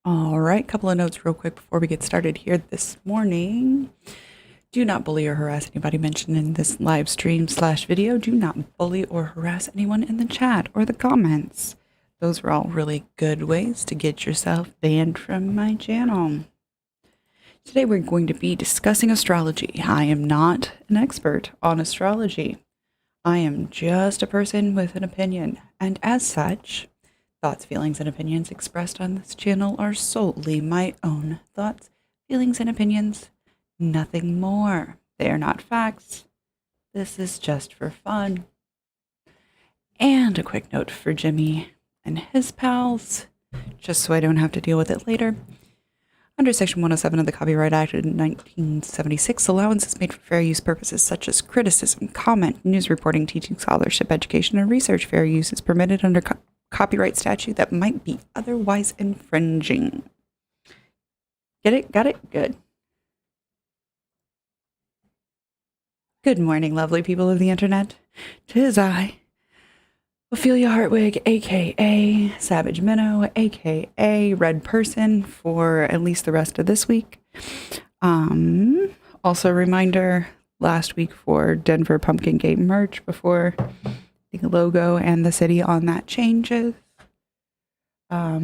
All right, couple of notes real quick before we get started here this morning. Do not bully or harass anybody mentioned in this live stream / video. Do not bully or harass anyone in the chat or the comments. Those are all really good ways to get yourself banned from my channel. Today we're going to be discussing astrology. I am not an expert on astrology. I am just a person with an opinion, and as such, thoughts, feelings, and opinions expressed on this channel are solely my own thoughts, feelings, and opinions. Nothing more. They are not facts. This is just for fun. And a quick note for Jimmy and his pals, just so I don't have to deal with it later. Under Section 107 of the Copyright Act of 1976, allowance is made for fair use purposes such as criticism, comment, news reporting, teaching, scholarship, education, and research. Fair use is permitted under copyright statute that might be otherwise infringing. Get it? Got it? Good. Good morning, lovely people of the internet. 'Tis I, Ophelia Hartwig, aka Savage Minnow, aka Red Person, for at least the rest of this week. Also a reminder, last week for Denver Pumpkin Game merch before the logo and the city on that changes. I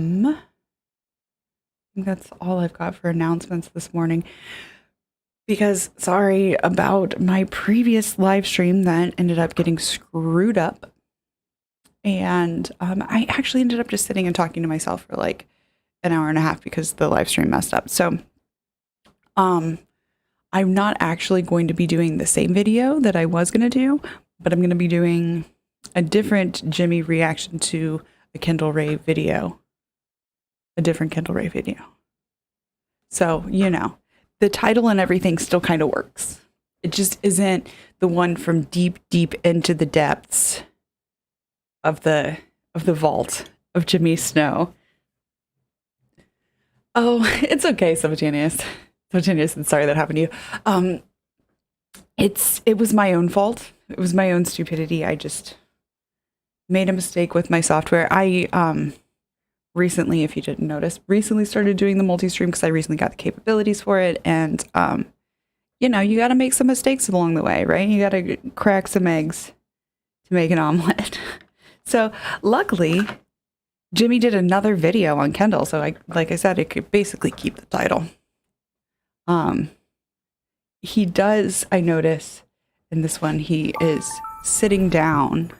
think that's all I've got for announcements this morning. Because sorry about my previous live stream that ended up getting screwed up. And I actually ended up just sitting and talking to myself for like an hour and a half because the live stream messed up. So I'm not actually going to be doing the same video that I was going to do, but I'm going to be doing a different Jimmy reaction to a Kendall Ray video. A different Kendall Ray video. So, you know, the title and everything still kind of works. It just isn't the one from deep, deep into the depths of the vault of Jimmy Snow. Oh, it's okay, Sabatanius. Sabatanius, I'm sorry that happened to you. It was my own fault. It was my own stupidity. I just made a mistake with my software. I recently, if you didn't notice, recently started doing the multi-stream because I recently got the capabilities for it. And, you know, you got to make some mistakes along the way, right? You got to crack some eggs to make an omelet. So luckily, Jimmy did another video on Kendall. So like I said, it could basically keep the title. He does, I notice in this one, he is sitting down.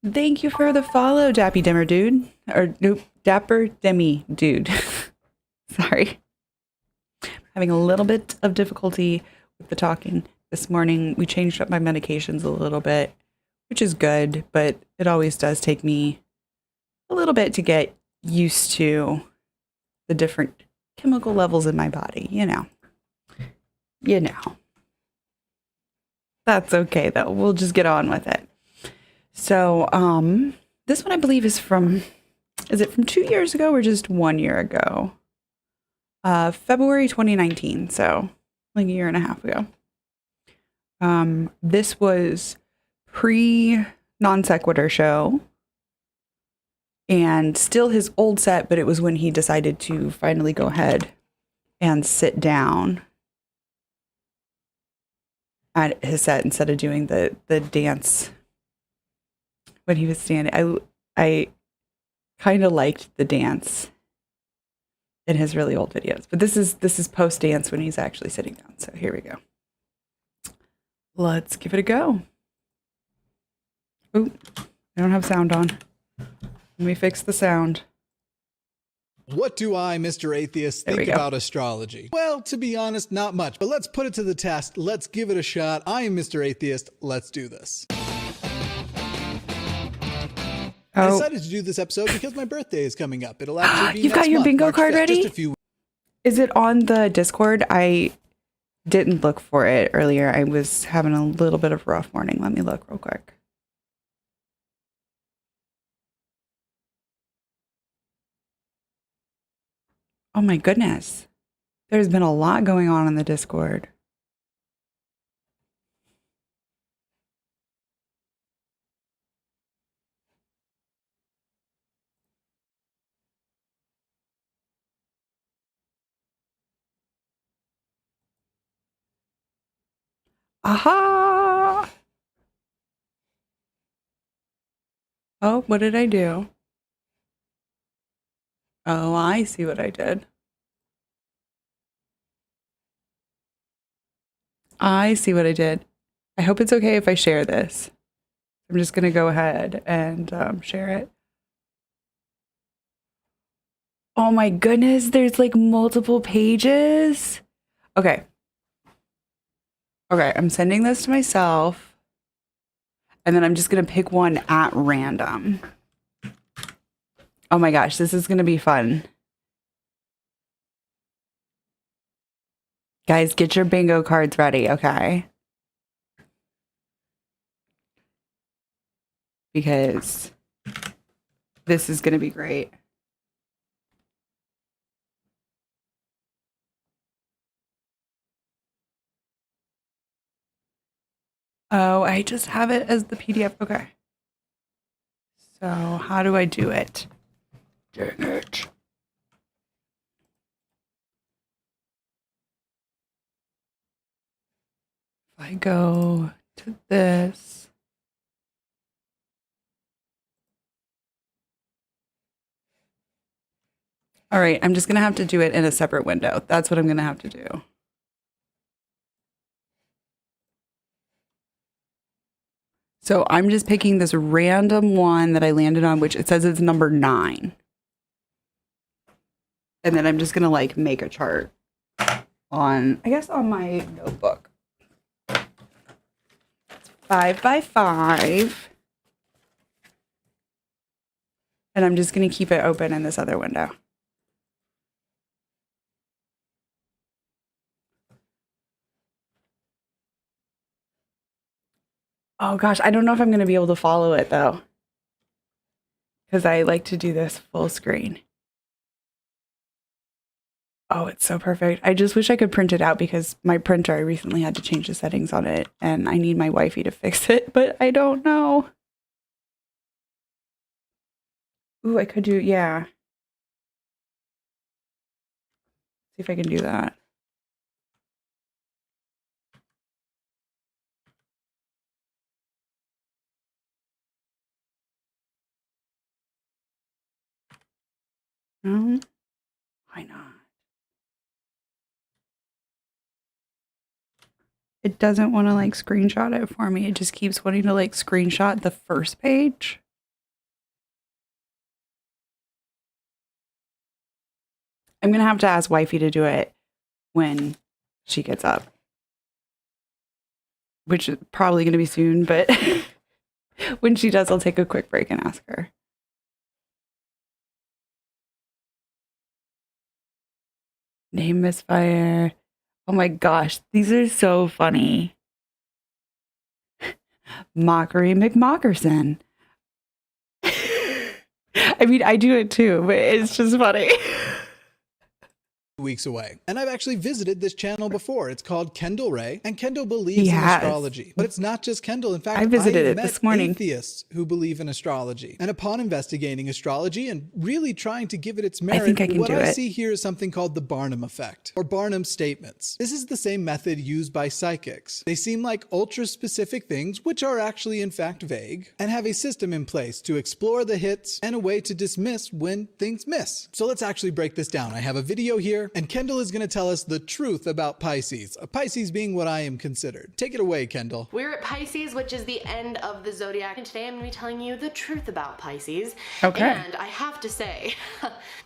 Thank you for the follow, Dappy Dimmer Dude. Or, nope, Dapper Demi Dude. Sorry. Having a little bit of difficulty with the talking this morning. We changed up my medications a little bit, which is good, but it always does take me a little bit to get used to the different chemical levels in my body, you know. You know. That's okay, though. We'll just get on with it. So, this one I believe is it from 2 years ago or just 1 year ago? February 2019, so like a year and a half ago. This was pre-non sequitur show and still his old set, but it was when he decided to finally go ahead and sit down at his set instead of doing the dance when he was standing. I kind of liked the dance in his really old videos, but this is post dance when he's actually sitting down. So here we go. Let's give it a go. Ooh, I don't have sound on. Let me fix the sound. What do I, Mr. Atheist, think about astrology? Well, to be honest, not much, but let's put it to the test. Let's give it a shot. I am Mr. Atheist. Let's do this. I decided to do this episode because my birthday is coming up. It'll actually be You've got your bingo card ready? Just a few. Is it on the Discord? I didn't look for it earlier. I was having a little bit of a rough morning. Let me look real quick. Oh my goodness. There's been a lot going on in the Discord. Aha! Oh, what did I do? Oh, I see what I did. I see what I did. I hope it's okay if I share this. I'm just going to go ahead and share it. Oh my goodness, there's like multiple pages. Okay. Okay, I'm sending this to myself. And then I'm just going to pick one at random. Oh my gosh, this is going to be fun. Guys, get your bingo cards ready, okay? Because this is going to be great. Oh, I just have it as the PDF. Okay. So how do I do it? Dang it. If I go to this. All right, I'm just going to have to do it in a separate window. That's what I'm going to have to do. So I'm just picking this random one that I landed on, which it says it's number 9. And then I'm just going to like make a chart on, I guess, on my notebook. 5 by 5. And I'm just going to keep it open in this other window. Oh gosh, I don't know if I'm going to be able to follow it though, because I like to do this full screen. Oh, it's so perfect. I just wish I could print it out because my printer, I recently had to change the settings on it and I need my wifey to fix it, but I don't know. Ooh, I could do, yeah. See if I can do that. No, why not? It doesn't want to like screenshot it for me. It just keeps wanting to like screenshot the first page. I'm going to have to ask wifey to do it when she gets up, which is probably going to be soon, but when she does, I'll take a quick break and ask her. Name misfire. Oh my gosh, these are so funny. Mockery McMockerson. I mean, I do it too, but it's just funny. Weeks away. And I've actually visited this channel before. It's called Kendall Ray, and Kendall believes in astrology. But it's not just Kendall. In fact, I visited have it met this morning. Atheists who believe in astrology. And upon investigating astrology and really trying to give it its merit, I think I can what do I it. see here is something called the Barnum effect, or Barnum statements. This is the same method used by psychics. They seem like ultra-specific things, which are actually in fact vague, and have a system in place to explore the hits and a way to dismiss when things miss. So let's actually break this down. I have a video here, and Kendall is going to tell us the truth about Pisces, a Pisces being what I am considered. Take it away, Kendall. We're at Pisces, which is the end of the zodiac, and today I'm going to be telling you the truth about Pisces. Okay. And I have to say,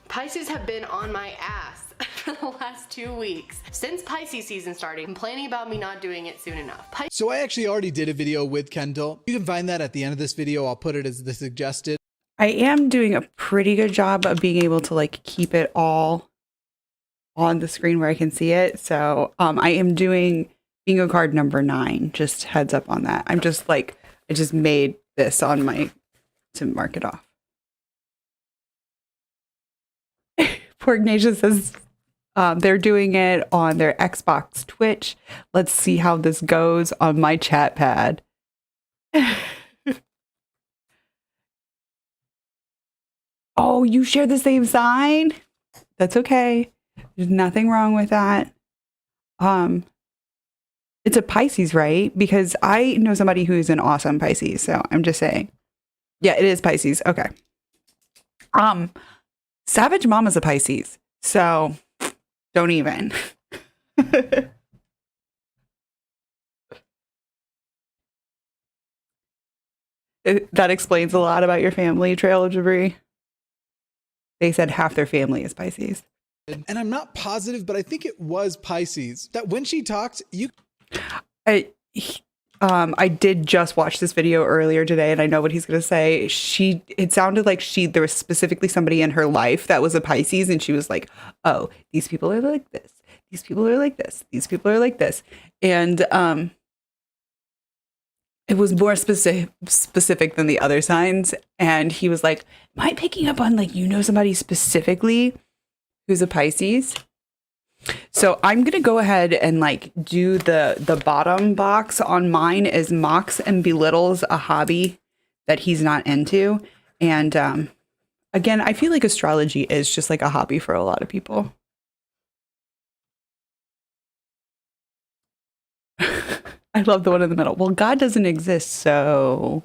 Pisces have been on my ass for the last 2 weeks. Since Pisces season started, complaining about me not doing it soon enough. So I actually already did a video with Kendall. You can find that at the end of this video. I'll put it as the suggested. I am doing a pretty good job of being able to like keep it all on the screen where I can see it. So I am doing bingo card number 9. Just heads up on that. I'm just like, I just made this on my, to mark it off. Poor Ignatia says they're doing it on their Xbox Twitch. Let's see how this goes on my chat pad. Oh, you share the same sign? That's okay. There's nothing wrong with that. It's a Pisces, right? Because I know somebody who's an awesome Pisces. So I'm just saying. Yeah, it is Pisces. Okay. Savage Mama's a Pisces. So don't even. That explains a lot about your family, Trail of Debris. They said half their family is Pisces. And I'm not positive, but I think it was Pisces that when she talked, I did just watch this video earlier today, and I know what he's going to say. It sounded like there was specifically somebody in her life that was a Pisces, and she was like, oh, these people are like this. These people are like this. These people are like this. And it was more specific than the other signs. And he was like, am I picking up on somebody specifically who's a Pisces? So I'm going to go ahead and do the bottom box on mine is mocks and belittles a hobby that he's not into. And again, I feel like astrology is just like a hobby for a lot of people. I love the one in the middle. Well, God doesn't exist, so...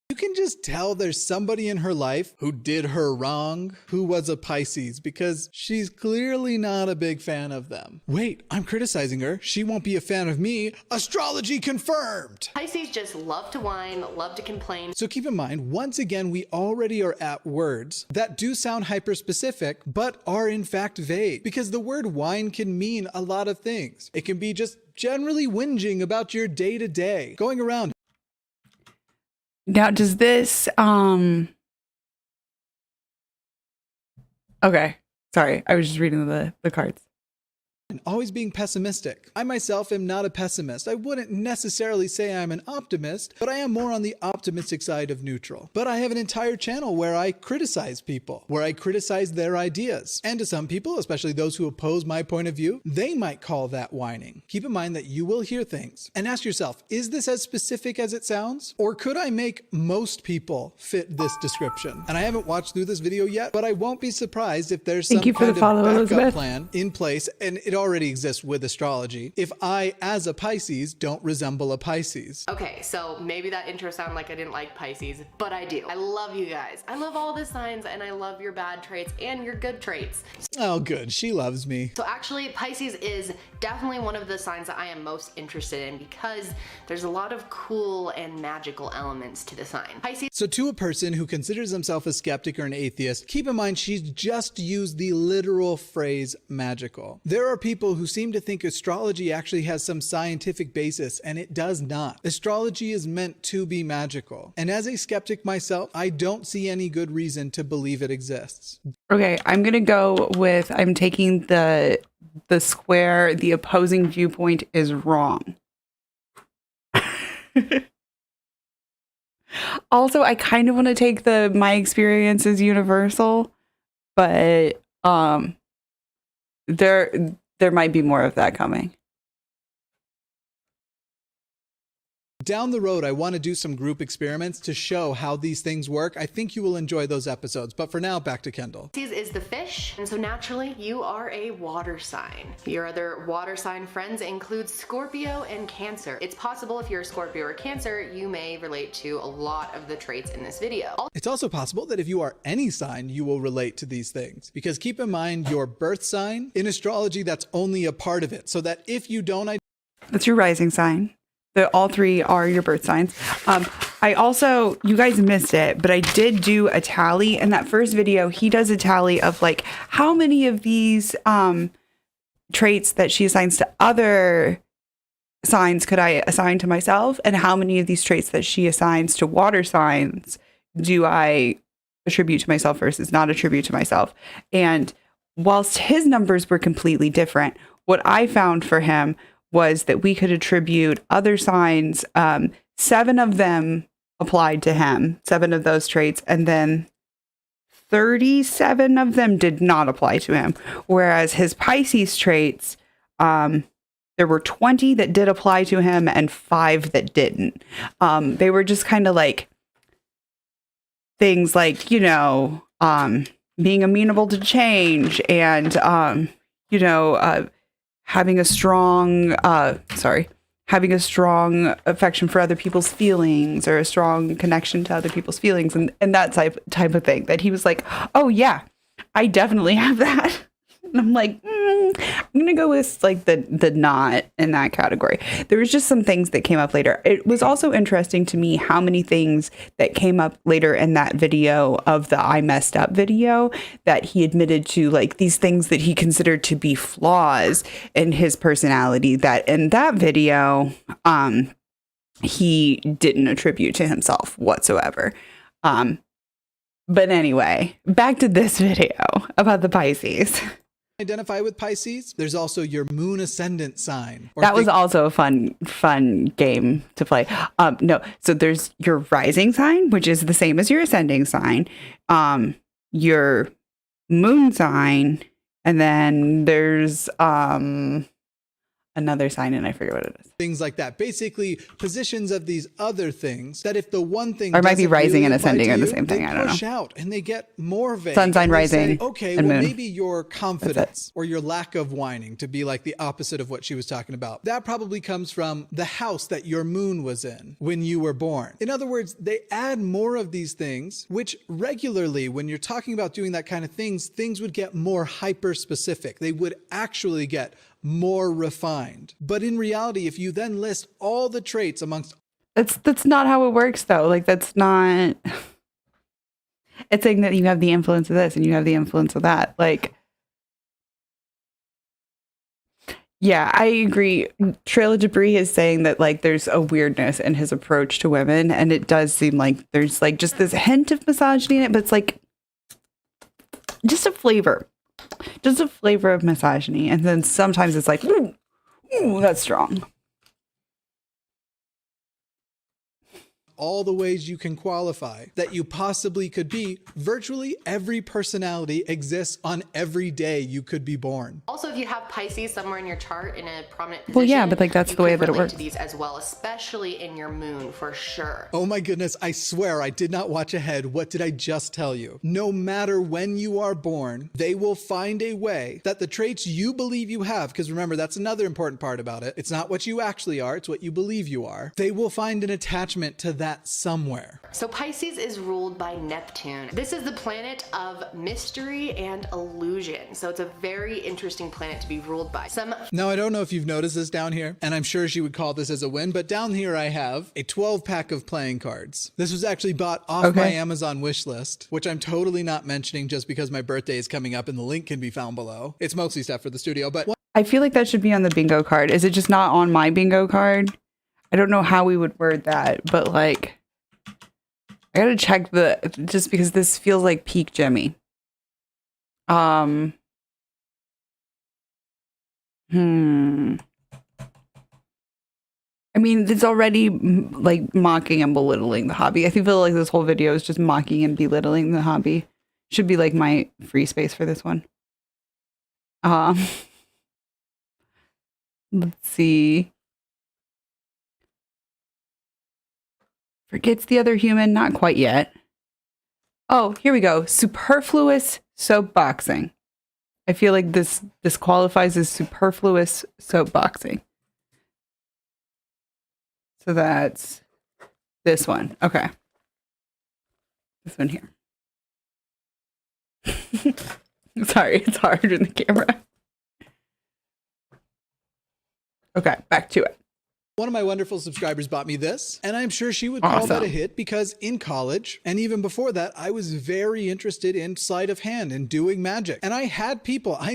You can just tell there's somebody in her life who did her wrong, who was a Pisces, because she's clearly not a big fan of them. Wait, I'm criticizing her. She won't be a fan of me. Astrology confirmed! Pisces just love to whine, love to complain. So keep in mind, once again, we already are at words that do sound hyper-specific, but are in fact vague, because the word whine can mean a lot of things. It can be just generally whinging about your day-to-day, going around. Now, does this, okay, sorry, I was just reading the cards. And always being pessimistic. I myself am not a pessimist. I wouldn't necessarily say I'm an optimist, but I am more on the optimistic side of neutral. But I have an entire channel where I criticize people, where I criticize their ideas. And to some people, especially those who oppose my point of view, they might call that whining. Keep in mind that you will hear things and ask yourself, is this as specific as it sounds? Or could I make most people fit this description? And I haven't watched through this video yet, but I won't be surprised if there's some kind of backup plan in place, and it already exists with astrology, if I, as a Pisces, don't resemble a Pisces. Okay, so maybe that intro sounded like I didn't like Pisces, but I do. I love you guys. I love all the signs, and I love your bad traits and your good traits. Oh, good. She loves me. So actually, Pisces is definitely one of the signs that I am most interested in because there's a lot of cool and magical elements to the sign. Pisces. So to a person who considers themselves a skeptic or an atheist, keep in mind she's just used the literal phrase magical. There are people who seem to think astrology actually has some scientific basis, and it does not. Astrology is meant to be magical. And as a skeptic myself, I don't see any good reason to believe it exists. Okay, I'm going to go with, I'm taking the square, the opposing viewpoint is wrong. Also, I kind of want to take my experience is universal, but there might be more of that coming. Down the road, I want to do some group experiments to show how these things work. I think you will enjoy those episodes. But for now, back to Kendall. Pisces is the fish, and so naturally, you are a water sign. Your other water sign friends include Scorpio and Cancer. It's possible if you're a Scorpio or Cancer, you may relate to a lot of the traits in this video. It's also possible that if you are any sign, you will relate to these things. Because keep in mind your birth sign. In astrology, that's only a part of it. So that if you don't... That's your rising sign. All three are your birth signs. I also, you guys missed it, but I did do a tally. In that first video, he does a tally of how many of these traits that she assigns to other signs could I assign to myself, and how many of these traits that she assigns to water signs do I attribute to myself versus not attribute to myself. And whilst his numbers were completely different, what I found for him was that we could attribute other signs. 7 of them applied to him, 7 of those traits, and then 37 of them did not apply to him. Whereas his Pisces traits, there were 20 that did apply to him and 5 that didn't. They were just kind of things being amenable to change and, having a strong, having a strong affection for other people's feelings or a strong connection to other people's feelings and that type of thing. That he was like, oh yeah, I definitely have that. And I'm like, I'm going to go with like the not in that category. There was just some things that came up later. It was also interesting to me how many things that came up later in that video of the I messed up video that he admitted to, like these things that he considered to be flaws in his personality that in that video, he didn't attribute to himself whatsoever. But anyway, back to this video about the Pisces. Identify with Pisces. There's also your moon ascendant sign. That was also a fun game to play. No, so there's your rising sign, which is the same as your ascending sign, your moon sign, and then there's another sign, and I forget what it is. Things like that. Basically, positions of these other things that if the one thing or it might be rising really and ascending are the you, same thing. I don't push know. Out and they get more vague. Sun sign, rising, okay, and well, moon. maybe your confidence or your lack of whining, to be like the opposite of what she was talking about. That probably comes from the house that your moon was in when you were born. In other words, they add more of these things, which regularly, when you're talking about doing that kind of things would get more hyper specific. They would actually get more refined. But in reality, if you then list all the traits amongst... That's not how it works, though. Like, that's not... It's saying that you have the influence of this and you have the influence of that. Like, yeah, I agree. Trail of Debris is saying that, like, there's a weirdness in his approach to women. And it does seem like there's, like, just this hint of misogyny in it. But it's, like, just a flavor. Just a flavor of misogyny. And then sometimes it's like, ooh, that's strong. All the ways you can qualify that you possibly could be. Virtually every personality exists on every day you could be born. Also, if you have Pisces somewhere in your chart in a prominent position, well, yeah, but like that's the way that it works. To these as well, especially in your moon, for sure. Oh my goodness, I swear I did not watch ahead. What did I just tell you? No matter when you are born, they will find a way that the traits you believe you have, because remember, that's another important part about it. It's not what you actually are, it's what you believe you are. They will find an attachment to that somewhere. So Pisces is ruled by Neptune. This is the planet of mystery and illusion. So it's a very interesting planet to be ruled by. Now, I don't know if you've noticed this down here, and I'm sure she would call this as a win, but down here I have a 12 pack of playing cards. This was actually bought off my Amazon wish list, which I'm totally not mentioning just because my birthday is coming up and the link can be found below. It's mostly stuff for the studio, but I feel like that should be on the bingo card. Is it just not on my bingo card? I don't know how we would word that, but like, I gotta check just because this feels like peak Jimmy. I mean, it's already like mocking and belittling the hobby. I feel like this whole video is just mocking and belittling the hobby. Should be like my free space for this one. Let's see. Forgets the other human, not quite yet. Oh, here we go. Superfluous soapboxing. I feel like this qualifies as superfluous soapboxing. So that's this one. Okay. This one here. Sorry, it's hard in the camera. Okay, back to it. One of my wonderful subscribers bought me this, and I'm sure she would call that a hit because in college, and even before that, I was very interested in sleight of hand and doing magic. And I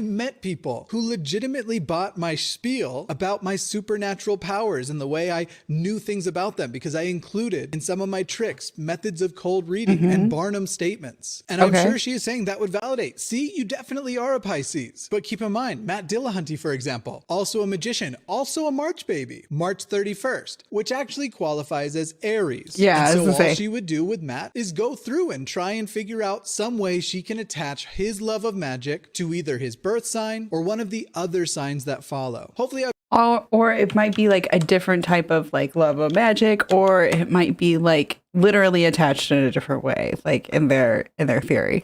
met people who legitimately bought my spiel about my supernatural powers and the way I knew things about them because I included in some of my tricks methods of cold reading and Barnum statements. And I'm sure she is saying that would validate. See, you definitely are a Pisces. But keep in mind, Matt Dillahunty, for example, also a magician, also a March baby. March 31st, which actually qualifies as Aries. Yeah, and so all she would do with Matt is go through and try and figure out some way she can attach his love of magic to either his birth sign or one of the other signs that follow. Hopefully or it might be like a different type of like love of magic, or it might be like literally attached in a different way, like in their theory.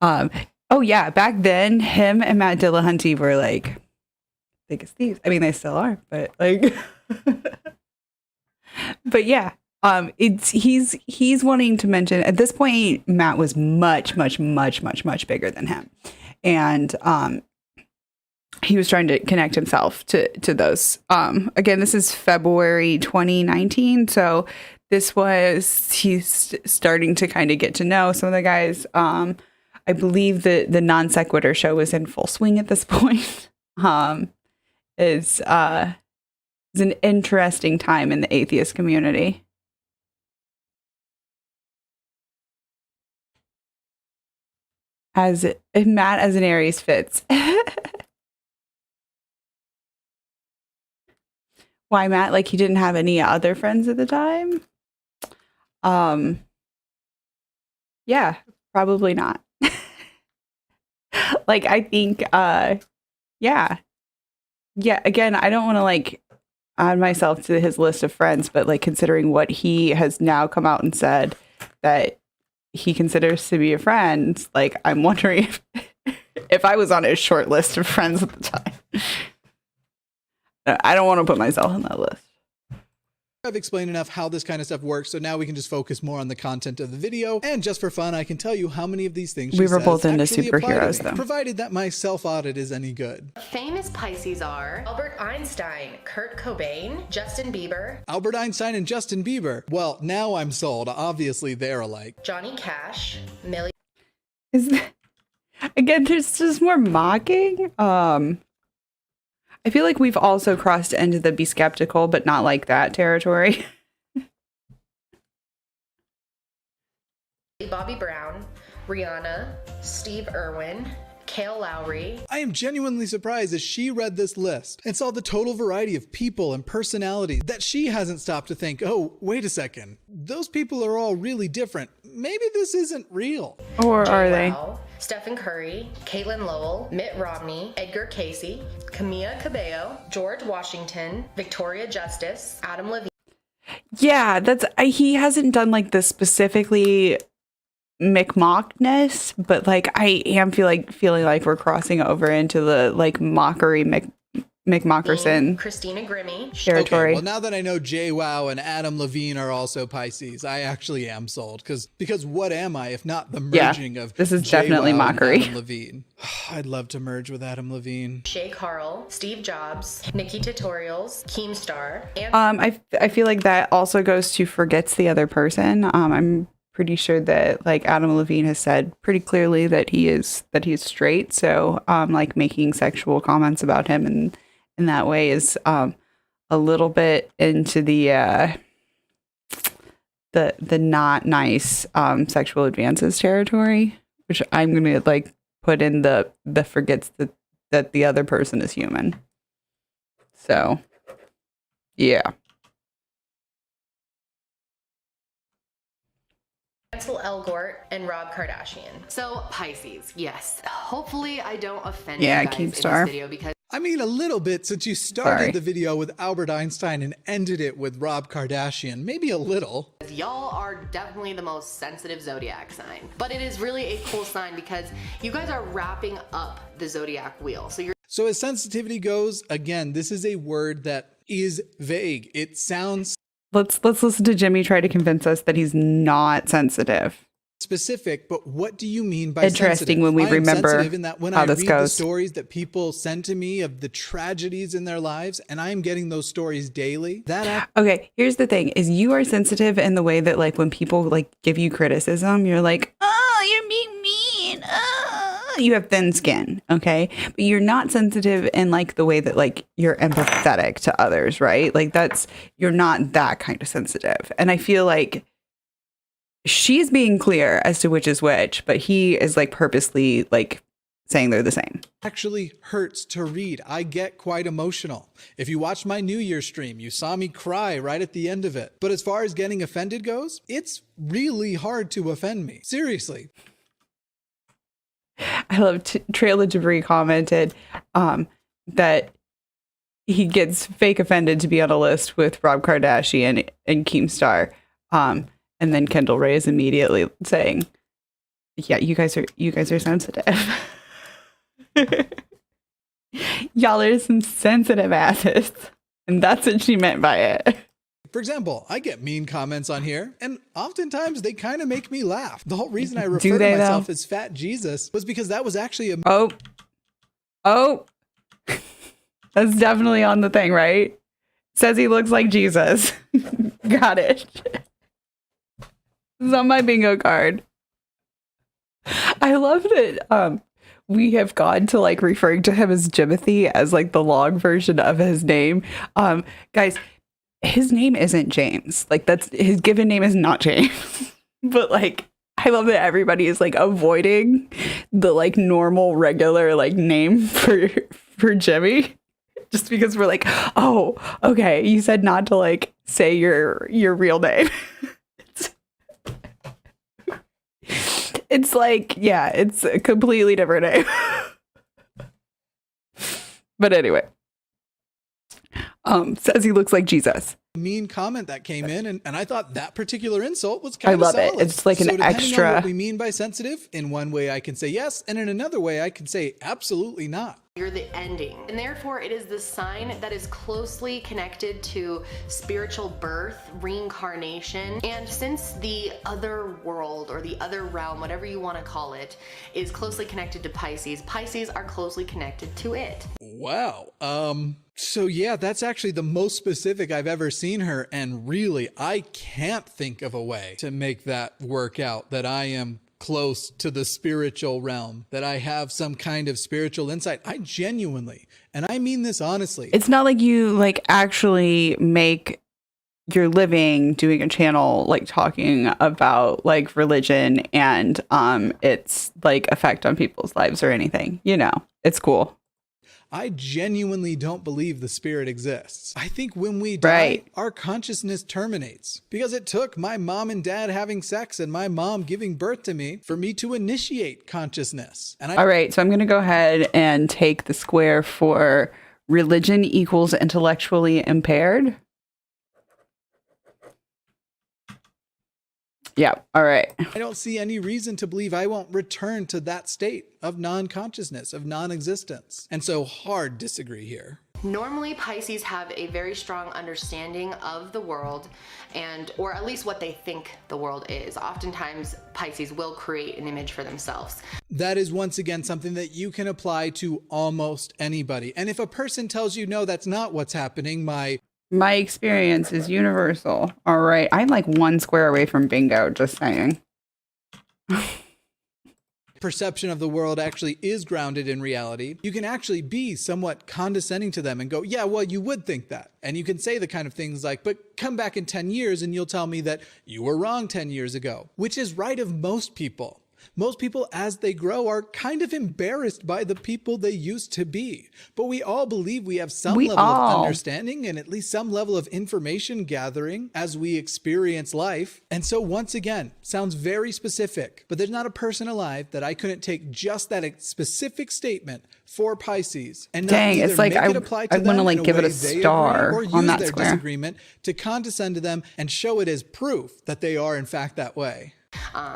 Oh yeah, back then him and Matt Dillahunty were like thick as thieves. I mean, they still are, but like, but yeah, he's wanting to mention at this point, Matt was much bigger than him, and he was trying to connect himself to those. Again, this is February 2019, so he's starting to kind of get to know some of the guys. I believe that the non sequitur show is in full swing at this point. Is an interesting time in the atheist community. As Matt as an Aries fits. Why, Matt? Like he didn't have any other friends at the time? Yeah, probably not. Like I think yeah. Again, I don't want to like add myself to his list of friends, but like considering what he has now come out and said that he considers to be a friend, like I'm wondering if I was on his short list of friends at the time. I don't want to put myself on that list. I've explained enough how this kind of stuff works, so now we can just focus more on the content of the video. And just for fun, I can tell you how many of these things we were both into superheroes, though. Provided that my self-audit is any good. Famous Pisces are Albert Einstein, Kurt Cobain, Justin Bieber, Albert Einstein and Justin Bieber. Well, now I'm sold. Obviously, they're alike. Johnny Cash, Millie. Again, there's just more mocking. I feel like we've also crossed into the be skeptical, but not like that territory. Bobby Brown, Rihanna, Steve Irwin, Cale Lowry. I am genuinely surprised as she read this list and saw the total variety of people and personalities that she hasn't stopped to think, oh, wait a second, those people are all really different. Maybe this isn't real. Or are they? Stephen Curry, Caitlin Lowell, Mitt Romney, Edgar Casey, Camilla Cabello, George Washington, Victoria Justice, Adam Levine. Yeah, he hasn't done like the specifically McMockness, but like I am feeling like we're crossing over into the like mockery McMockerson Christina Grimmie territory. Okay, well, now that I know JWoww and Adam Levine are also Pisces, I actually am sold. Because what am I if not the merging of this is JWoww definitely mockery. And Adam Levine. I'd love to merge with Adam Levine. Shay Carl, Steve Jobs, Nikki Tutorials, Keemstar, and I feel like that also goes to forgets the other person. I'm pretty sure that like Adam Levine has said pretty clearly that he's straight. So like making sexual comments about him and in that way is a little bit into the not nice sexual advances territory, which I'm gonna like put in the forgets that the other person is human. So yeah. Ansel Elgort, and Rob Kardashian. So Pisces, yes. Hopefully I don't offend you guys in this video because I mean, a little bit, since you started the video with Albert Einstein and ended it with Rob Kardashian. Maybe a little. Y'all are definitely the most sensitive zodiac sign. But it is really a cool sign because you guys are wrapping up the zodiac wheel. So as sensitivity goes, again, this is a word that is vague. It sounds... Let's listen to Jimmy try to convince us that he's not sensitive. Specific, but what do you mean by interesting sensitive? When we remember in that when how I this read goes. The stories that people send to me of the tragedies in their lives, and I am getting those stories daily. Okay, here's the thing: is you are sensitive in the way that like when people like give you criticism, you're like, oh, you're being mean. Oh, you have thin skin, okay? But you're not sensitive in like the way that like you're empathetic to others, right? Like you're not that kind of sensitive, and I feel like she's being clear as to which is which, but he is like purposely like saying they're the same. Actually hurts to read. I get quite emotional. If you watched my New Year stream, you saw me cry right at the end of it. But as far as getting offended goes, it's really hard to offend me. Seriously. I love Trail of Debris commented that he gets fake offended to be on a list with Rob Kardashian and Keemstar. And then Kendall Ray is immediately saying, "Yeah, you guys are sensitive." Y'all are some sensitive asses. And that's what she meant by it. For example, I get mean comments on here, and oftentimes they kind of make me laugh. The whole reason I refer to myself as Fat Jesus was because that was actually a... Oh. That's definitely on the thing, right? Says he looks like Jesus. Got it. It's on my bingo card. I love that we have gone to like referring to him as Jimothy as like the long version of his name. Guys, his name isn't James. Like that's his given name is not James. But like I love that everybody is like avoiding the like normal regular like name for Jimmy. Just because we're like, oh, okay, you said not to like say your real name. It's like, yeah, it's a completely different name. But anyway, says he looks like Jesus. Mean comment that came in, and I thought that particular insult was kind of solid. I love it. It's like an extra. On what we mean by sensitive, in one way I can say yes, and in another way I can say absolutely not. You're the ending, and therefore it is the sign that is closely connected to spiritual birth, reincarnation, and since the other world or the other realm, whatever you want to call it, is closely connected to Pisces, Pisces are closely connected to it. Wow. So yeah, that's actually the most specific I've ever seen her, and really, I can't think of a way to make that work out, that I am close to the spiritual realm, that I have some kind of spiritual insight. I genuinely, and I mean this honestly. It's not like you like actually make your living doing a channel like talking about like religion and its like effect on people's lives or anything. You know, it's cool. I genuinely don't believe the spirit exists. I think when we die, our consciousness terminates, because it took my mom and dad having sex and my mom giving birth to me for me to initiate consciousness. And all right, so I'm going to go ahead and take the square for religion equals intellectually impaired. Yeah. All right. I don't see any reason to believe I won't return to that state of non-consciousness, of non-existence. And so hard disagree here. Normally, Pisces have a very strong understanding of the world, or at least what they think the world is. Oftentimes, Pisces will create an image for themselves. That is once again something that you can apply to almost anybody. And if a person tells you, no, that's not what's happening, my experience is universal. All right. I'm like one square away from bingo, just saying. Perception of the world actually is grounded in reality. You can actually be somewhat condescending to them and go, yeah, well, you would think that. And you can say the kind of things like, but come back in 10 years and you'll tell me that you were wrong 10 years ago, which is right of most people. Most people, as they grow, are kind of embarrassed by the people they used to be. But we all believe we have some level of understanding and at least some level of information gathering as we experience life. And so once again, sounds very specific, but there's not a person alive that I couldn't take just that specific statement for Pisces and not either it's like make it apply to I want to like give it a star or use on that their square. disagreement to condescend to them and show it as proof that they are in fact that way.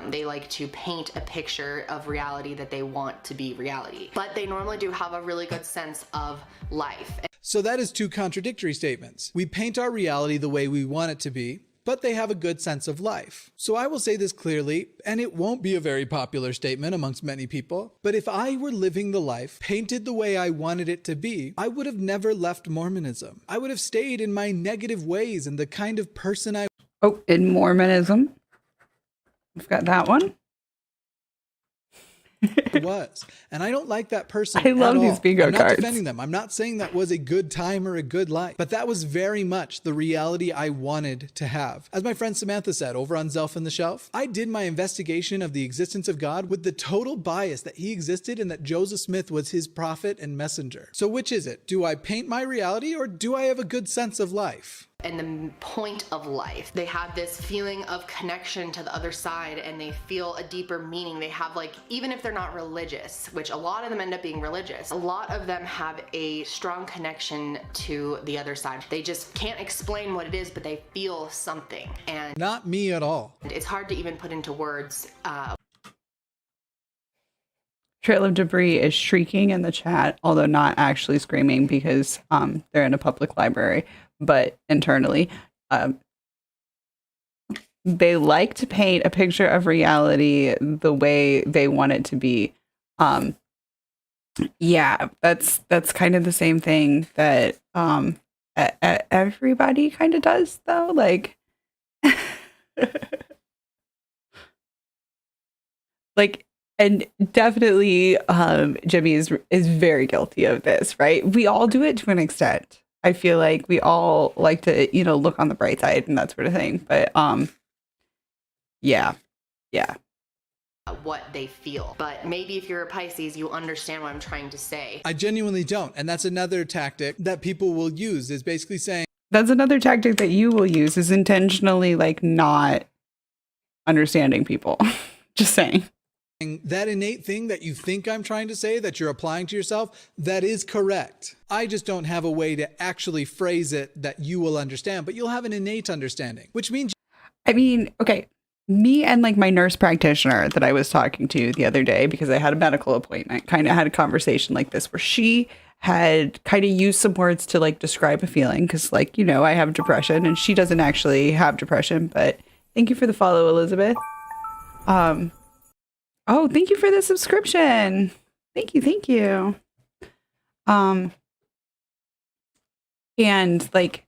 They like to paint a picture of reality that they want to be reality, but they normally do have a really good sense of life. So that is two contradictory statements. We paint our reality the way we want it to be, but they have a good sense of life. So I will say this clearly, and it won't be a very popular statement amongst many people, but if I were living the life painted the way I wanted it to be, I would have never left Mormonism. I would have stayed in my negative ways and the kind of person I... Oh, in Mormonism. We've got that one. was. And I don't like that person. I love these bingo cards. I'm not defending them. I'm not saying that was a good time or a good life, but that was very much the reality I wanted to have. As my friend Samantha said over on Zelf and the Shelf, I did my investigation of the existence of God with the total bias that he existed and that Joseph Smith was his prophet and messenger. So which is it? Do I paint my reality or do I have a good sense of life? And the point of life. They have this feeling of connection to the other side and they feel a deeper meaning. They have like, even if they're not religious, which a lot of them end up being religious, a lot of them have a strong connection to the other side. They just can't explain what it is, but they feel something. And not me at all. It's hard to even put into words. Trail of Debris is shrieking in the chat, although not actually screaming because they're in a public library, but internally. They like to paint a picture of reality the way they want it to be. Yeah, that's kind of the same thing that everybody kind of does, though. Like, like, and definitely, Jimmy is very guilty of this, right? We all do it to an extent. I feel like we all like to, look on the bright side and that sort of thing. But yeah. What they feel. But maybe if you're a Pisces, you understand what I'm trying to say. I genuinely don't. And that's another tactic that people will use, is basically saying, that's another tactic that you will use, is intentionally like not understanding people. Just saying. That innate thing that you think I'm trying to say that you're applying to yourself, that is correct. I just don't have a way to actually phrase it that you will understand, but you'll have an innate understanding, which means, okay. Me and like my nurse practitioner that I was talking to the other day, because I had a medical appointment, kind of had a conversation like this where she had kind of used some words to like describe a feeling. Cause like, I have depression and she doesn't actually have depression, but thank you for the follow, Elizabeth. Oh, thank you for the subscription. Thank you. And like,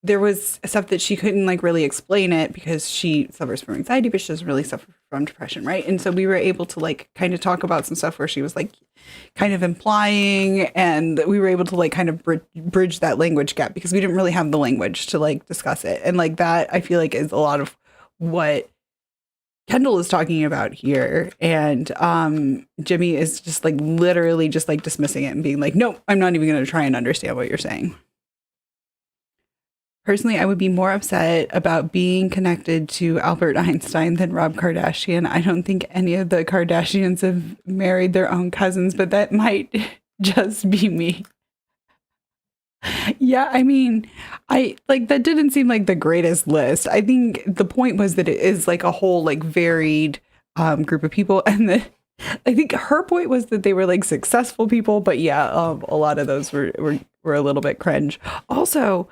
there was stuff that she couldn't like really explain it because she suffers from anxiety, but she doesn't really suffer from depression, right? And so we were able to like kind of talk about some stuff where she was like kind of implying, and we were able to like kind of bridge that language gap because we didn't really have the language to like discuss it. And like that, I feel like is a lot of what Kendall is talking about here. And Jimmy is just like literally just like dismissing it and being like, nope, I'm not even going to try and understand what you're saying. Personally, I would be more upset about being connected to Albert Einstein than Rob Kardashian. I don't think any of the Kardashians have married their own cousins, but that might just be me. Yeah, I mean, that didn't seem like the greatest list. I think the point was that it is like a whole like varied group of people, and I think her point was that they were like successful people, but yeah, a lot of those were a little bit cringe. Also,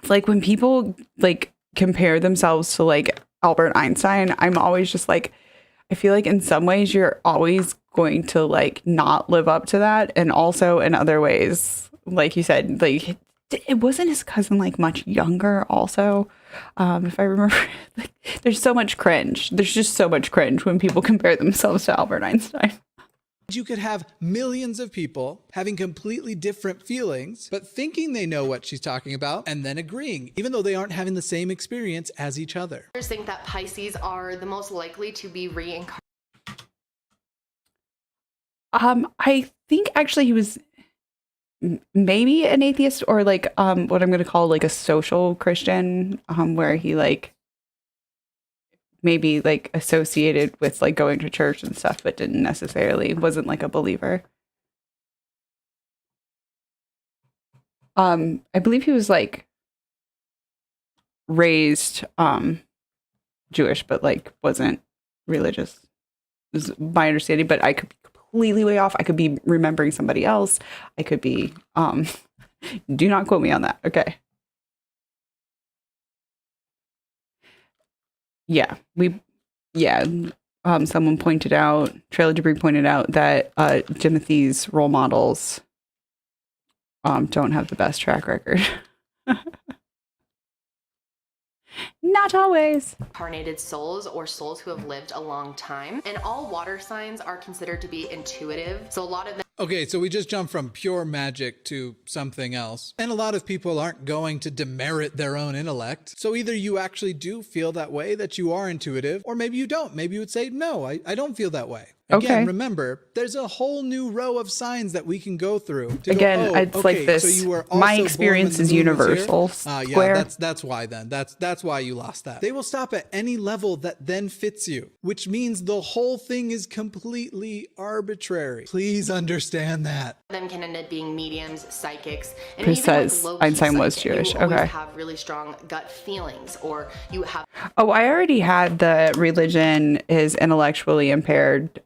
like when people like compare themselves to like Albert Einstein, I'm always just like, I feel like in some ways you're always going to like not live up to that. And also in other ways, like you said, like it wasn't his cousin like much younger also. If I remember, like, there's so much cringe. There's just so much cringe when people compare themselves to Albert Einstein. you could have millions of people having completely different feelings, but thinking they know what she's talking about and then agreeing, even though they aren't having the same experience as each other. I think that Pisces are the most likely to be reincarnated. I think actually he was maybe an atheist or like what I'm going to call like a social Christian, where he like maybe like associated with like going to church and stuff, but didn't necessarily wasn't like a believer. I believe he was like raised Jewish, but like wasn't religious, is my understanding, but I could be completely way off. I could be remembering somebody else. I could be do not quote me on that. Okay. Yeah, someone pointed out, Trail of Debris pointed out that Timothy's role models don't have the best track record. Not always. Incarnated souls or souls who have lived a long time. And all water signs are considered to be intuitive. So a lot of them. Okay, so we just jumped from pure magic to something else. And a lot of people aren't going to demerit their own intellect. So either you actually do feel that way, that you are intuitive, or maybe you don't. Maybe you would say, no, I don't feel that way. Again, remember, there's a whole new row of signs that we can go through. It's like this. So you were my experience is universal. Yeah, that's why then. That's why you lost that. They will stop at any level that then fits you, which means the whole thing is completely arbitrary. Please understand that. Them can end up being mediums, psychics, and Chris says Einstein was Jewish. You okay. Have really strong gut feelings, or you have. Oh, I already had the religion is intellectually impaired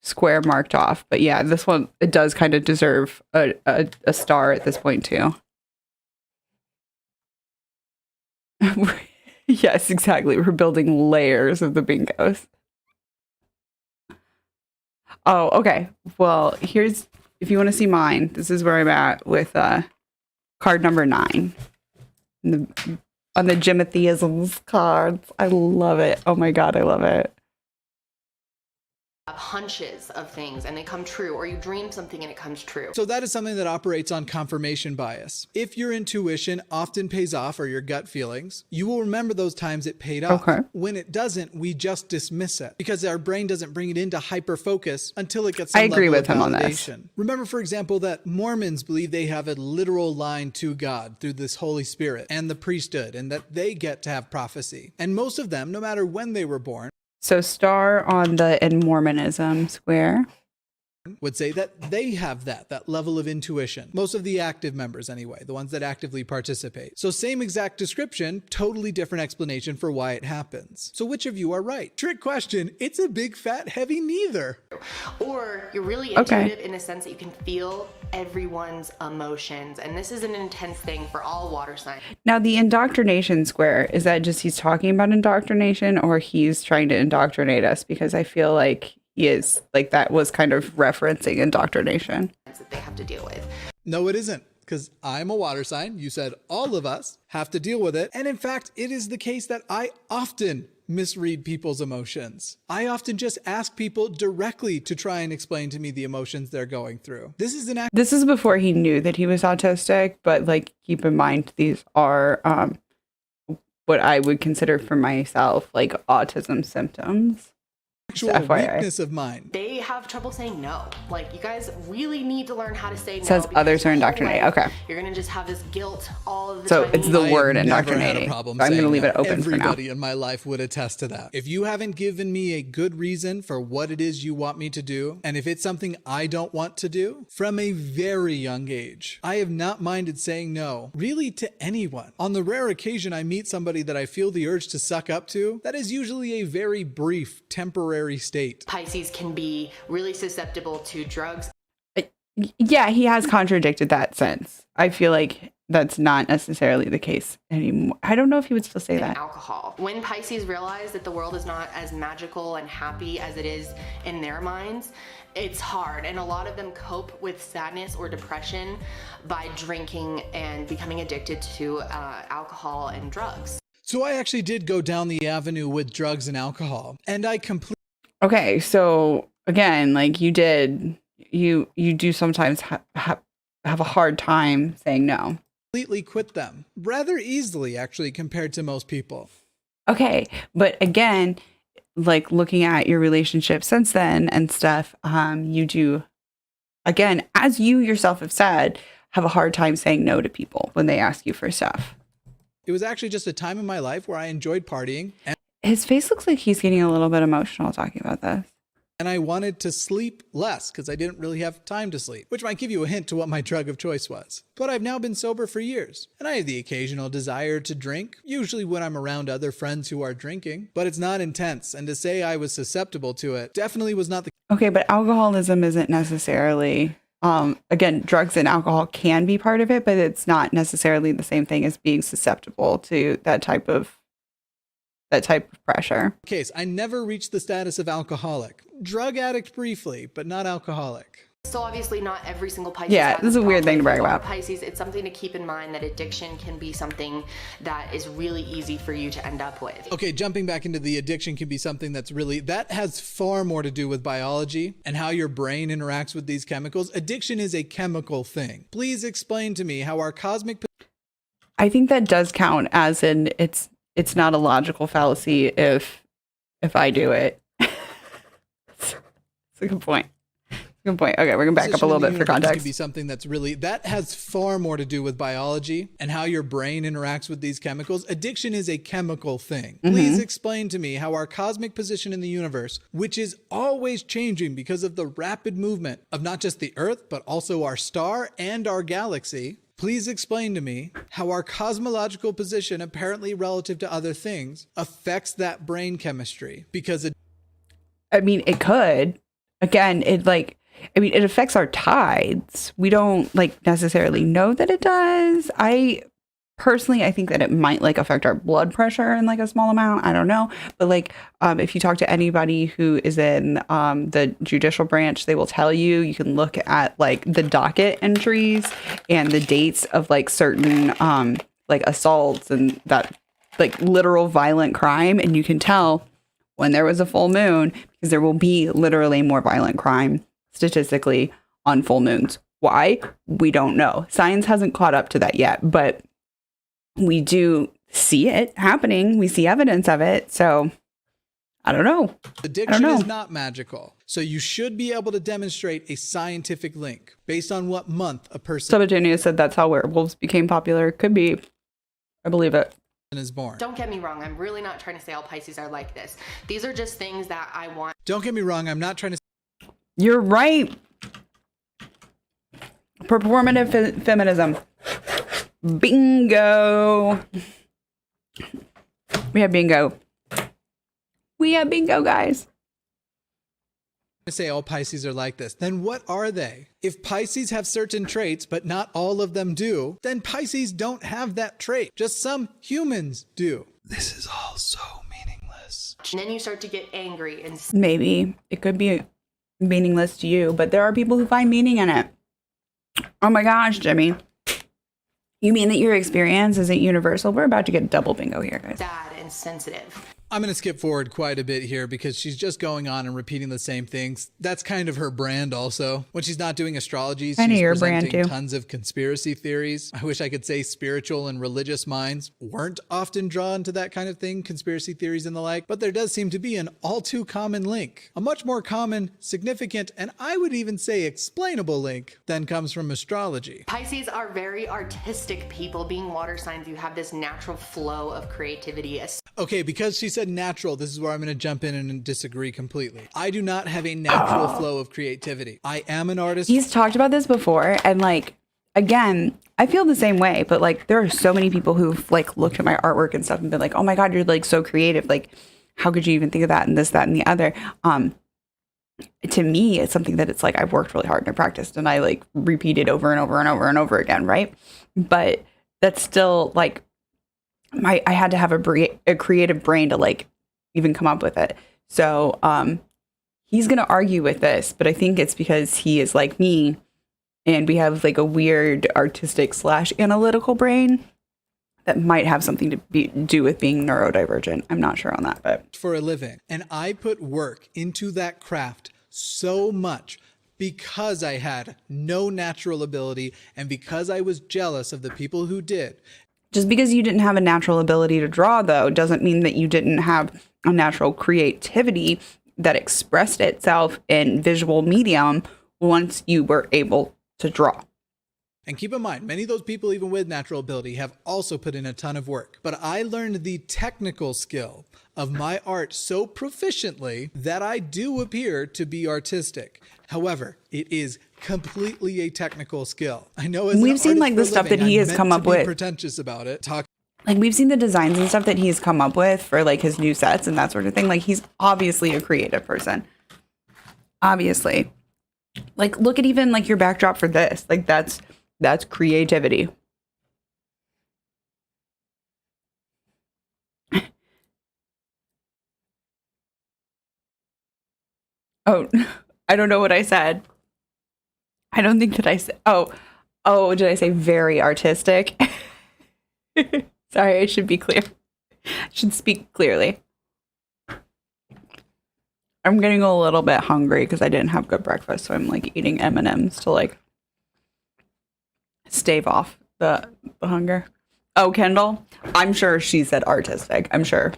square marked off. But yeah, this one, it does kind of deserve a star at this point too. Yes, exactly. We're building layers of the bingos. Oh, okay. Well, here's, if you want to see mine, this is where I'm at with card number 9. On the Jimothyisms cards. I love it. Oh my God, I love it. Hunches of things and they come true, or you dream something and it comes true. So that is something that operates on confirmation bias. If your intuition often pays off, or your gut feelings, you will remember those times it paid off. Okay. When it doesn't, we just dismiss it because our brain doesn't bring it into hyper focus until it gets some I agree level with of him on this. validation. Remember, for example, that Mormons believe they have a literal line to God through this Holy Spirit and the priesthood, and that they get to have prophecy. And most of them, no matter when they were born, So star on the in Mormonism square. would say that they have that level of intuition. Most of the active members anyway, the ones that actively participate. So same exact description, totally different explanation for why it happens. So which of you are right? Trick question, it's a big fat heavy neither. Or you're really intuitive in a sense that you can feel everyone's emotions. And this is an intense thing for all water signs. Now the indoctrination square, is that just he's talking about indoctrination, or he's trying to indoctrinate us? Because I feel like he is, like, that was kind of referencing indoctrination. That they have to deal with. No, it isn't, because I'm a water sign. You said all of us have to deal with it. And in fact, it is the case that I often misread people's emotions. I often just ask people directly to try and explain to me the emotions they're going through. This is before he knew that he was autistic, but like, keep in mind, these are what I would consider for myself like autism symptoms. actual weakness of mine. They have trouble saying no. Like, you guys really need to learn how to say no. Says others are indoctrinated. Okay. You're going to just have this guilt all of the So time. it's the word I've never indoctrinating. had a problem So I'm going to saying leave no. it open for now. Everybody in my life would attest to that. If you haven't given me a good reason for what it is you want me to do, and if it's something I don't want to do, from a very young age, I have not minded saying no, really, to anyone. On the rare occasion I meet somebody that I feel the urge to suck up to, that is usually a very brief, temporary state. Pisces can be really susceptible to drugs. Yeah, he has contradicted that since. I feel like that's not necessarily the case anymore. I don't know if he would still say that. Alcohol. When Pisces realize that the world is not as magical and happy as it is in their minds, it's hard. And a lot of them cope with sadness or depression by drinking and becoming addicted to alcohol and drugs. So I actually did go down the avenue with drugs and alcohol, and I completely Okay, so again, like you do sometimes have a hard time saying no. quit them rather easily, actually, compared to most people. Okay, but again, like looking at your relationship since then and stuff, you do, again, as you yourself have said, have a hard time saying no to people when they ask you for stuff. It was actually just a time in my life where I enjoyed partying, His face looks like he's getting a little bit emotional talking about this. and I wanted to sleep less because I didn't really have time to sleep, which might give you a hint to what my drug of choice was. But I've now been sober for years, and I have the occasional desire to drink, usually when I'm around other friends who are drinking, but it's not intense, and to say I was susceptible to it definitely was not the Okay, but alcoholism isn't necessarily, again, drugs and alcohol can be part of it, but it's not necessarily the same thing as being susceptible to that type of pressure. case. I never reached the status of alcoholic. Drug addict briefly, but not alcoholic. So obviously not every single Pisces Yeah, has this is a weird thing to brag For about. Pisces, it's something to keep in mind that addiction can be something that is really easy for you to end up with. Okay, jumping back into the addiction can be something that has far more to do with biology and how your brain interacts with these chemicals. Addiction is a chemical thing. Please explain to me how our cosmic... I think that does count as in it's not a logical fallacy if I do it. It's a good point. Good point. Okay, we're gonna back up a little bit for context. Could be something that has far more to do with biology and how your brain interacts with these chemicals. Addiction is a chemical thing. Please explain to me how our cosmic position in the universe, which is always changing because of the rapid movement of not just the Earth, but also our star and our galaxy. Please explain to me how our cosmological position, apparently relative to other things, affects that brain chemistry. Because I mean, it could. again, it affects our tides. We don't like necessarily know that it does. I think that it might like affect our blood pressure in like a small amount. I don't know. But like, if you talk to anybody who is in the judicial branch, they will tell you can look at like the docket entries and the dates of like certain like assaults and that like literal violent crime. And you can tell when there was a full moon because there will be literally more violent crime statistically on full moons. Why? We don't know. Science hasn't caught up to that yet, but we do see it happening. We see evidence of it. So I don't know. Addiction is not magical. So you should be able to demonstrate a scientific link based on what month a person Sabatini said that's how werewolves became popular. Could be. I believe it. is born. Don't get me wrong. I'm really not trying to say all Pisces are like this. These are just things that I want. Don't get me wrong. I'm not trying to. You're right. Performative feminism. Bingo. We have bingo. We have bingo, guys. Say all Pisces are like this, then what are they? If Pisces have certain traits, but not all of them do, then Pisces don't have that trait. Just some humans do. This is all so meaningless. And then you start to get angry and Maybe it could be meaningless to you, but there are people who find meaning in it. Oh my gosh, Jimmy. You mean that your experience isn't universal? We're about to get double bingo here, guys. sad and sensitive. I'm going to skip forward quite a bit here because she's just going on and repeating the same things. That's kind of her brand also. When she's not doing astrology, she's your brand presenting too. tons of conspiracy theories. I wish I could say spiritual and religious minds weren't often drawn to that kind of thing, conspiracy theories and the like, but there does seem to be an all too common link. A much more common, significant, and I would even say explainable link than comes from astrology. Pisces are very artistic people. Being water signs, you have this natural flow of creativity. Okay, because she said natural, this is where I'm going to jump in and disagree completely. I do not have a natural flow of creativity. I am an artist. He's talked about this before, and like, again, I feel the same way, but like, there are so many people who've like looked at my artwork and stuff and been like, oh my God, you're like so creative. Like, how could you even think of that and this, that, and the other? To me, it's something that it's like, I've worked really hard and I practiced and I like repeated over and over and over and over again. Right. But that's still like, I had to have a creative brain to like even come up with it. So he's going to argue with this, but I think it's because he is like me and we have like a weird artistic / analytical brain that might have something to do with being neurodivergent. I'm not sure on that, but for a living. And I put work into that craft so much because I had no natural ability and because I was jealous of the people who did. Just because you didn't have a natural ability to draw, though, doesn't mean that you didn't have a natural creativity that expressed itself in visual medium once you were able to draw. And keep in mind, many of those people, even with natural ability, have also put in a ton of work. But I learned the technical skill of my art so proficiently that I do appear to be artistic. However, it is completely a technical skill. I know as we've seen like the stuff that he has come up with. Pretentious about it. Like we've seen the designs and stuff that he's come up with for like his new sets and that sort of thing. Like he's obviously a creative person. Obviously. Like look at even like your backdrop for this. Like that's creativity. Oh, I don't know what I said. I don't think that I said, oh, did I say very artistic? Sorry, I should be clear. I should speak clearly. I'm getting a little bit hungry because I didn't have good breakfast, so I'm like eating M&Ms to like stave off the hunger. Oh, Kendall, I'm sure she said artistic. I'm sure.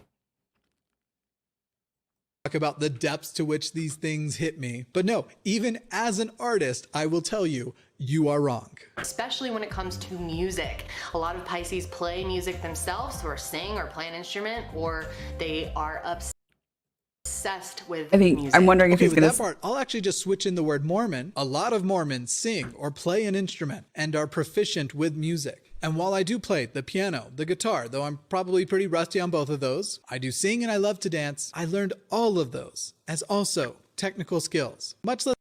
Talk about the depths to which these things hit me. But no, even as an artist, I will tell you, you are wrong. Especially when it comes to music. A lot of Pisces play music themselves or sing or play an instrument, or they are obsessed with music. I'm wondering if he's going to... that part, I'll actually just switch in the word Mormon. A lot of Mormons sing or play an instrument and are proficient with music. And while I do play the piano, the guitar, though I'm probably pretty rusty on both of those, I do sing and I love to dance. I learned all of those as also technical skills, much less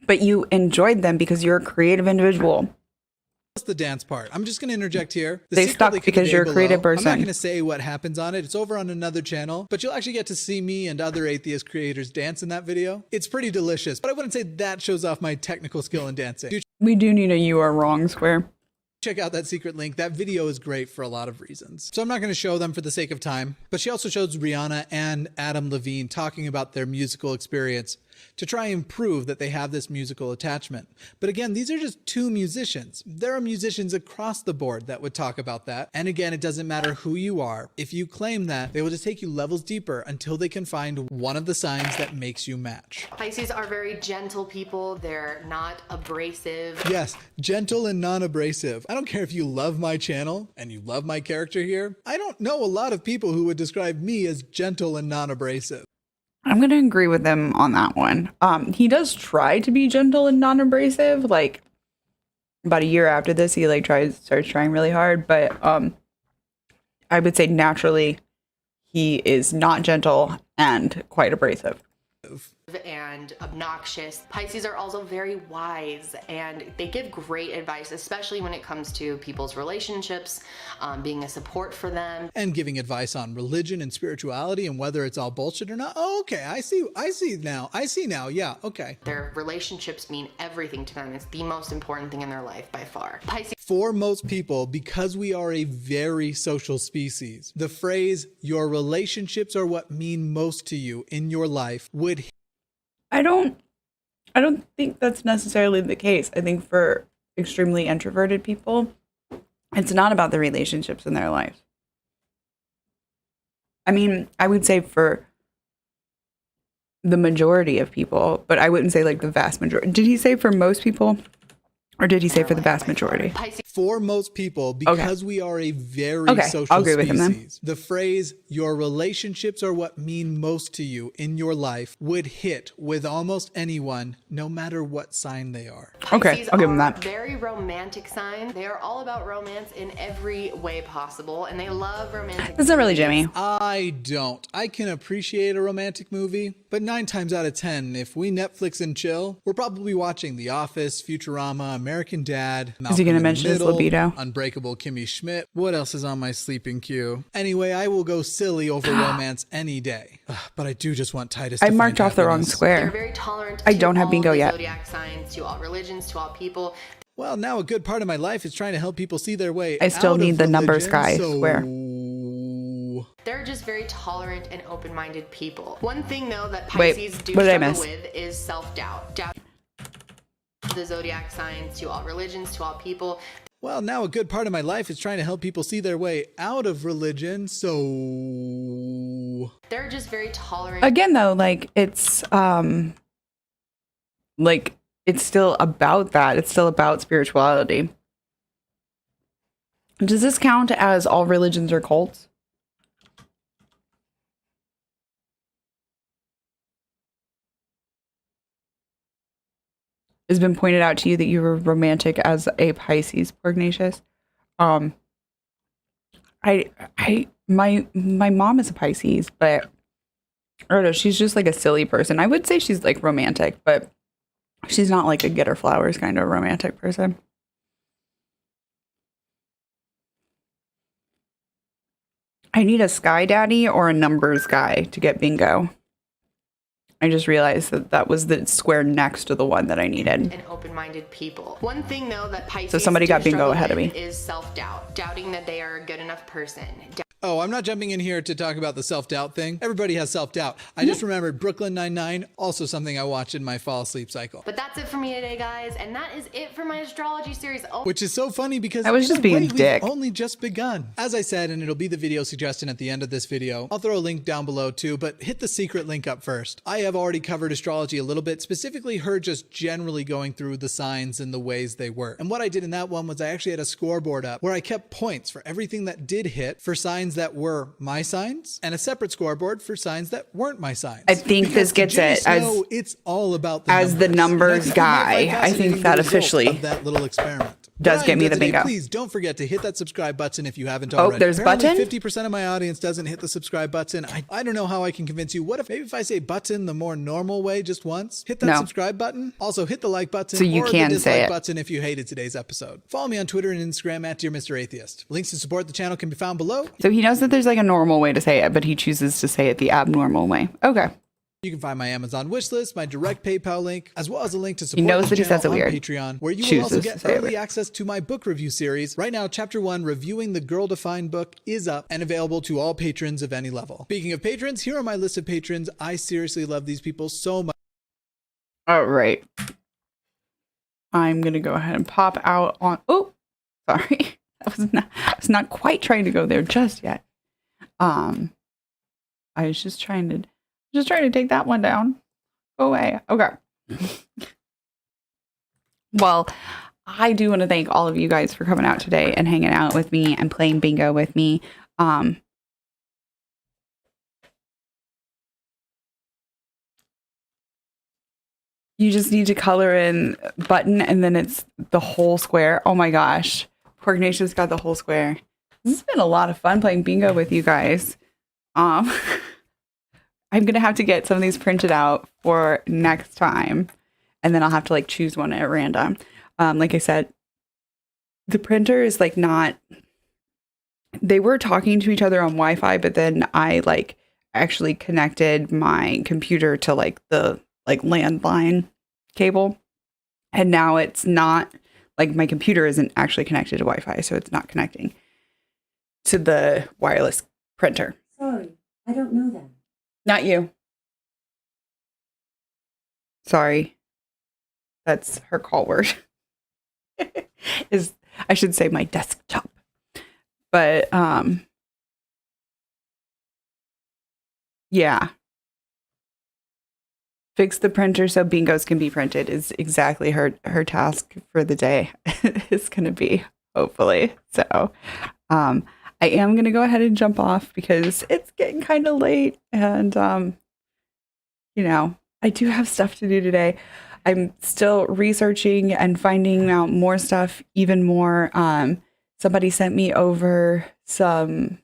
But you enjoyed them because you're a creative individual. the dance part. I'm just going to interject here. The They secret stuck link because you're a below. creative I'm person. not going to say what happens on it. It's over on another channel, but you'll actually get to see me and other atheist creators dance in that video. It's pretty delicious, but I wouldn't say that shows off my technical skill in dancing. We do need a "you are wrong" square. Check out that secret link. That video is great for a lot of reasons. So I'm not going to show them for the sake of time, but she also shows Rihanna and Adam Levine talking about their musical experience to try and prove that they have this musical attachment. But again, these are just two musicians. There are musicians across the board that would talk about that. And again, it doesn't matter who you are. If you claim that, they will just take you levels deeper until they can find one of the signs that makes you match. Pisces are very gentle people. They're not abrasive. Yes, gentle and non-abrasive. I don't care if you love my channel and you love my character here. I don't know a lot of people who would describe me as gentle and non-abrasive. I'm going to agree with him on that one. He does try to be gentle and non-abrasive. Like about a year after this, he like starts trying really hard. But I would say naturally, he is not gentle and quite abrasive. And obnoxious. Pisces are also very wise and they give great advice, especially when it comes to people's relationships, being a support for them. And giving advice on religion and spirituality and whether it's all bullshit or not. Oh, okay. I see now. Yeah, okay. Their relationships mean everything to them. It's the most important thing in their life by far. Pisces For most people, because we are a very social species, the phrase, your relationships are what mean most to you in your life would I don't think that's necessarily the case. I think for extremely introverted people, it's not about the relationships in their life. I mean, I would say for the majority of people, but I wouldn't say like the vast majority. Did he say for most people? Or did he say for the vast majority? For most people, because we are a very social I'll agree with him then. species, the phrase, your relationships are what mean most to you in your life would hit with almost anyone, no matter what sign they are. Okay, I'll give him that. Very romantic sign. They are all about romance in every way possible, and they love romantic. That's not really Jimmy. I don't. I can appreciate a romantic movie, but 9 times out of 10, if we Netflix and chill, we're probably watching The Office, Futurama, American Dad, Is he going to mention his libido? Unbreakable Kimmy Schmidt. What else is on my sleeping queue? Anyway, I will go silly over romance any day. But I do just want Titus to I marked find off the wrong happiness. They're square. very tolerant. I to don't have all bingo the yet. Zodiac signs, to all religions, to all people. Well, now a good part of my life is trying to help people see their way I still out need of the number religion, sky so... square. They're just very tolerant and open-minded people. One thing though that Wait, Pisces do what did I struggle miss? with is self-doubt. Doubt the Zodiac signs, to all religions, to all people. Well, now a good part of my life is trying to help people see their way out of religion, so... They're just very tolerant. Again, though, like it's still about that. It's still about spirituality. Does this count as all religions are cults? It's been pointed out to you that you were romantic as a Pisces, Pugnacious. My mom is a Pisces, but I don't know, she's just like a silly person. I would say she's like romantic, but she's not like a get her flowers kind of romantic person. I need a sky daddy or a numbers guy to get bingo. I just realized that that was the square next to the one that I needed. And open-minded people. One thing though that Pisces So somebody got bingo struggle ahead of me. with is self-doubt. Doubting that they are a good enough person. Oh, I'm not jumping in here to talk about the self-doubt thing. Everybody has self-doubt. I just remembered Brooklyn Nine-Nine, also something I watched in my fall sleep cycle. But that's it for me today, guys, and that is it for my astrology series. Oh, Which is so funny because I was just being a dick. We've only just begun. As I said, and it'll be the video suggestion at the end of this video, I'll throw a link down below too, but hit the secret link up first. I have already covered astrology a little bit, specifically her just generally going through the signs and the ways they work. And what I did in that one was I actually had a scoreboard up where I kept points for everything that did hit for signs that were my signs and a separate scoreboard for signs that weren't my signs. I think Because this gets Jimmy it Snow, it's all about the as the numbers And guy. find I think fascinating that the result officially of that little experiment. does get me the today, bingo. Please don't forget to hit that subscribe button if you haven't Oh, already. there's a Apparently button? 50% of my audience doesn't hit the subscribe button. I don't know how I can convince you. What if maybe if I say button the more normal way just once? Hit that No. subscribe button. Also hit the like button So you or can the say dislike it. button if you hated today's episode. Follow me on Twitter and Instagram at Dear Mr. Atheist. Links to support the channel can be found below. So he knows that there's like a normal way to say it, but he chooses to say it the abnormal way. Okay. You can find my Amazon wishlist, my direct PayPal link, as well as a link to support knows the that he channel says it on weird. Patreon, where you will Chooses also to get say it early weird. access to my book review series. Right now, Chapter 1, Reviewing the Girl-Defined book, is up and available to all patrons of any level. Speaking of patrons, here are my list of patrons. I seriously love these people so much. All right. I'm going to go ahead and pop out on... Oh, sorry. I was not quite trying to go there just yet. I was just trying to take that one down. Go away. Okay. Well, I do want to thank all of you guys for coming out today and hanging out with me and playing bingo with me. You just need to color in button and then it's the whole square. Oh my gosh. Pork Nation's got the whole square. This has been a lot of fun playing bingo with you guys. I'm going to have to get some of these printed out for next time. And then I'll have to like choose one at random. Like I said, the printer is like not, they were talking to each other on Wi-Fi, but then I like actually connected my computer to like the landline cable. And now it's not like my computer isn't actually connected to Wi-Fi. So it's not connecting to the wireless printer. Sorry, I don't know that. Not you. Sorry. That's her call word. I should say my desktop. But yeah. Fix the printer so bingos can be printed is exactly her task for the day. It's going to be, hopefully. So I am going to go ahead and jump off because it's getting kind of late. And, you know, I do have stuff to do today. I'm still researching and finding out more stuff, even more. Somebody sent me over some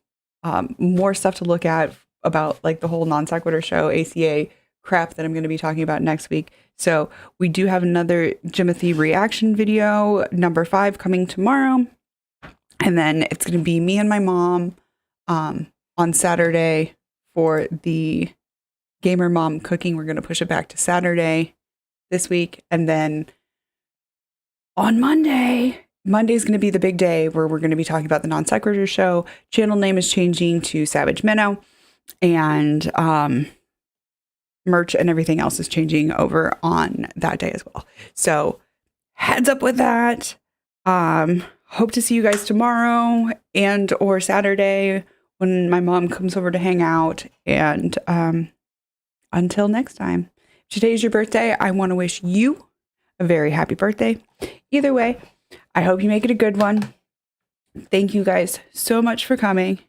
more stuff to look at about like the whole non sequitur show, ACA crap that I'm going to be talking about next week. So we do have another Jimothy reaction video, number 5, coming tomorrow. And then it's going to be me and my mom on Saturday for the Gamer Mom cooking. We're going to push it back to Saturday this week. And then on Monday's going to be the big day where we're going to be talking about the Non Sequitur show. Channel name is changing to Savage Minnow. And merch and everything else is changing over on that day as well. So heads up with that. Hope to see you guys tomorrow and or Saturday when my mom comes over to hang out. And until next time, if today is your birthday, I want to wish you a very happy birthday. Either way, I hope you make it a good one. Thank you guys so much for coming.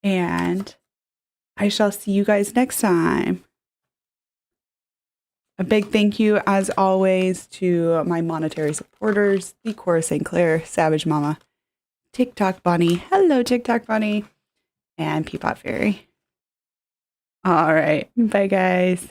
And I shall see you guys next time. A big thank you, as always, to my monetary supporters, the Cora St. Clair, Savage Momma, TikTok Bunny, hello TikTok Bunny, and Peapot Fairy. All right, bye guys.